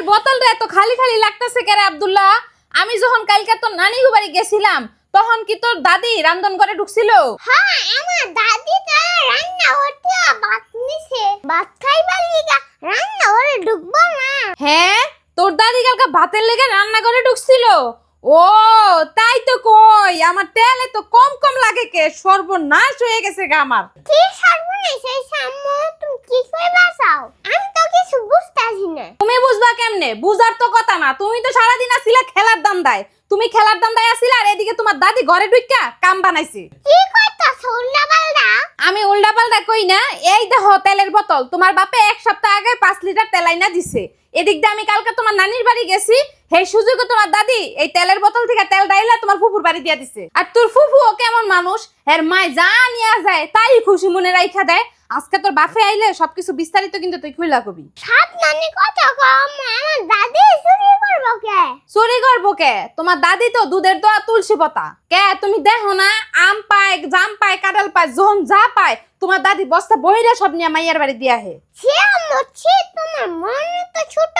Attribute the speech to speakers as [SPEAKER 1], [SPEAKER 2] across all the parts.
[SPEAKER 1] বোতলটা এত খালি খালি লাগতেছে কেন আব্দুল্লাহ? আমি যখন কালকে তোর নানির বাড়ি গেছিলাম তখন কি তোর দাদি রান্ধন করে ঢুকছিল?
[SPEAKER 2] হ্যাঁ, আমার দাদি তো রান্না করতে ভাত নিছে। ভাত খাইবার লিগা রান্না করে ঢুকবো না।
[SPEAKER 1] হ্যাঁ, তোর দাদি কালকে ভাতের লেগে রান্না করে ঢুকছিল। ও তাই তো কই, আমার তেলে তো কম কম লাগে কে, সর্বনাশ হয়ে গেছে গা আমার।
[SPEAKER 2] কি সর্বনাশ হইছে আম্মু? তুমি কি কইবা চাও? আমি তো কিছু বুঝতাছি না।
[SPEAKER 1] তুমি বুঝবা কেমনে? বুঝার তো কথা না, তুমি তো সারাদিন আসিলা খেলার দান্দায়। তুমি খেলার দান্দায় আসিলা আর এদিকে তোমার দাদি ঘরে ঢুইকা কাম বানাইছে।
[SPEAKER 2] কি কইতাছ উল্টাপাল্টা?
[SPEAKER 1] আমি উল্টা পাল্টা কই না, এই দেখো তেলের বোতল তোমার বাপে এক সপ্তাহ আগে 5 লিটার তেল আইনা দিছে। এদিক দিয়ে আমি কালকে তোমার নানির বাড়ি গেছি, সেই সুযোগে তোমার দাদি এই তেলের বোতল থেকে তেল ডাইলা তোমার ফুফুর বাড়ি দিয়া দিছে। আর তোর ফুফুও কেমন মানুষ, এর মায় যা নিয়ে যায় তাই খুশি মনে রাইখা দেয়। আজকে তোর বাপে আইলে সবকিছু বিস্তারিত কিন্তু তুই খুইলা কবি।
[SPEAKER 2] সাবধানে কথা কম, আমার দাদি চুরি করবো কে?
[SPEAKER 1] চুরি করবো কে? তোমার দাদি তো দুধের দোয়া তুলসী পাতা। কে তুমি দেখো না, আম পায়, জাম পায়, কাঁঠাল পায়, যখন যা পায় তোমার দাদি বস্তা বইরা সব নিয়ে মাইয়ার বাড়ি দিয়া হে।
[SPEAKER 2] সে আম্মু, সে তোমার মন তো ছোট।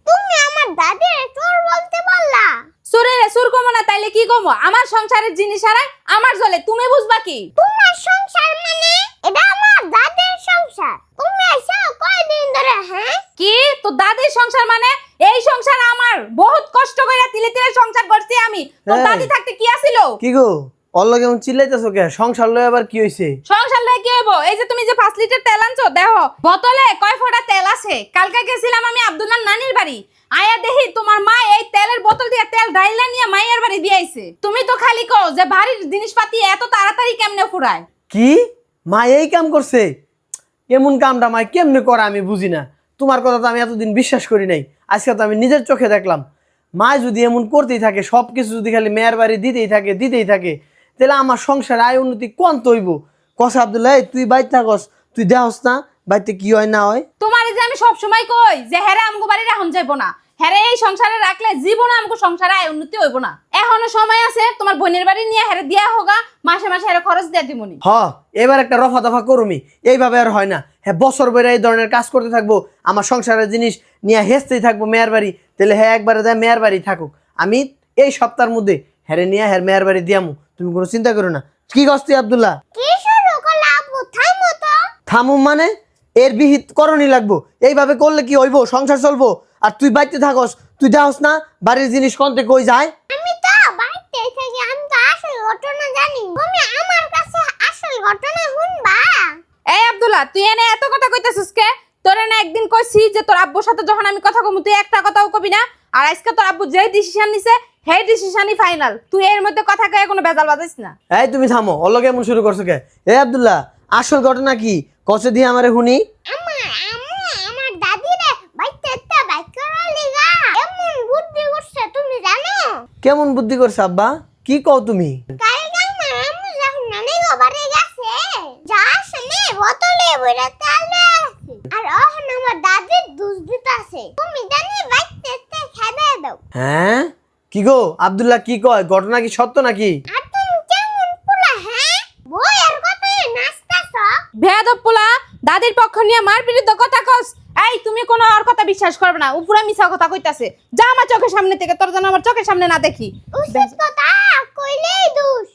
[SPEAKER 2] তুমি আমার দাদির চোর বলতে পারলা?
[SPEAKER 1] চোরে চোর কমো না তাইলে কি কমো? আমার সংসারের জিনিস হারায় আমার জলে, তুমি বুঝবা কি?
[SPEAKER 2] তোমার সংসার মানে? এটা আমার দাদির সংসার। তুমি এসে কয়দিন ধরে? হ্যাঁ,
[SPEAKER 1] কি তোর দাদির সংসার মানে? এই সংসার আমার, বহুত কষ্ট করে তিলে তিলে সংসার করছি আমি। তোর
[SPEAKER 3] এই।
[SPEAKER 1] দাদি থাকতে কি আছিল?
[SPEAKER 3] কি গো অল্ল কেমন চিল্লাইতেছো কে? সংসার লয় আবার কি হইছে?
[SPEAKER 1] সংসার লয় কি হইব? এই যে তুমি যে 5 লিটার তেল আনছো দেখো বোতলে কয় ফোঁটা তেল আছে। কালকে গেছিলাম আমি আব্দুল্লাহ নানির বাড়ি, আয়া দেখি তোমার মা এই তেলের বোতল দিয়ে তেল ঢাইলা নিয়ে মাইয়ার বাড়ি দিয়ে আইছে। তুমি তো খালি কও যে বাড়ির জিনিসপাতি এত তাড়াতাড়ি কেমনে ফুরায়।
[SPEAKER 3] কি মা এই কাম করছে? এমন কামটা মা কেমনে করে আমি বুঝি না। তোমার কথা তো আমি এতদিন বিশ্বাস করি নাই, আজকে তো আমি নিজের চোখে দেখলাম। মা যদি এমন করতেই থাকে, সব কিছু যদি খালি মেয়ের বাড়ি দিতেই থাকে তাহলে আমার সংসার আয় উন্নতি কোন তৈব? কস আব্দুল্লাহ, তুই বাইতে থাকস, তুই দেহস না বাইতে কি হয় না হয়।
[SPEAKER 1] তোমার যে আমি সব সময় কই যে হেরে আমগো বাড়ি রাখুন যাইবো না, হেরে এই সংসারে রাখলে জীবনে আমগো সংসারে আয় উন্নতি হইব না। এখনো সময় আছে, তোমার বোনের বাড়ি নিয়ে হেরে দিয়া হোগা, মাসে মাসে হেরে খরচ দিয়া দিমুনি।
[SPEAKER 3] এবার একটা রফা দফা করুমি, এইভাবে আর হয় না। হ্যাঁ, বছর বেড়ে এই ধরনের কাজ করতে থাকবো, আমার সংসারের জিনিস নিয়ে হেসতেই থাকবো মেয়ের বাড়ি, তাহলে হ্যাঁ একবারে যায় মেয়ের বাড়ি থাকুক। আমি এই সপ্তাহের মধ্যে হ্যারে নিয়ে হ্যার মেয়ের বাড়ি দিয়ামু, তুমি কোনো চিন্তা করো না। কি গস্তি আব্দুল্লাহ?
[SPEAKER 2] কি শুরু করলা আব্বু? থামো তো।
[SPEAKER 3] থামুম মানে? এর বিহিত করণই লাগবো। এইভাবে করলে কি হইব? সংসার চলবো? আর তুই বাইতে থাকস, তুই দেহস না বাড়ির জিনিস কোনতে কই যায়?
[SPEAKER 2] আমি তো বাইতে থেকে আমি তো আসল ঘটনা জানি। তুমি আমার কাছে আসল ঘটনা শুনবা?
[SPEAKER 1] এই আব্দুল্লাহ, তুই এনে এত কথা কইতাছিস কে? তোরে না একদিন কইছি যে তোর আব্বুর সাথে যখন আমি কথা কমু তুই একটা কথাও কবি না। আর আজকে তোর আব্বু যেই ডিসিশন নিছে সেই ডিসিশনই ফাইনাল। তুই এর মধ্যে কথা কয়ে কোনো বেজাল বাজাইস না।
[SPEAKER 3] এই তুমি থামো, অল্লগে এমন শুরু করছো কে? এই আব্দুল্লাহ, আসল ঘটনা কি কষে দিয়ে আমারে শুনি।
[SPEAKER 2] আমার আম্মু আমার দাদিরে বাইতে বাইক করার লিগা এমন বুদ্ধি করছে, তুমি জানো?
[SPEAKER 3] কেমন বুদ্ধি করছে আব্বা? কি কও তুমি?
[SPEAKER 2] কালকে আমার আম্মু যখন নানি বাড়ি গেছে, যাওয়ার সময় বোতলে ভরে তেল লয়ে আসছে। আর ওখানে আমার দাদির দুধ দিতেছে। তুমি জানি বাইতে খেয়ে দাও।
[SPEAKER 3] হ্যাঁ, কি গো আব্দুল্লাহ কি কয়? ঘটনা কি সত্য নাকি?
[SPEAKER 2] আর তুমি কেমন পোলা? হ্যাঁ, বইয়ের কথায় নাচতাছ।
[SPEAKER 1] বেয়াদব পোলা, দাদির পক্ষ নিয়ে মার বিরুদ্ধে কথা কস। এই তুমি কোনো আর কথা বিশ্বাস করবে না, উপরে মিছা কথা কইতাছে। যা আমার চোখের সামনে থেকে, তোর যেন আমার চোখের সামনে না দেখি।
[SPEAKER 2] উচিত কথা কইলেই দোষ।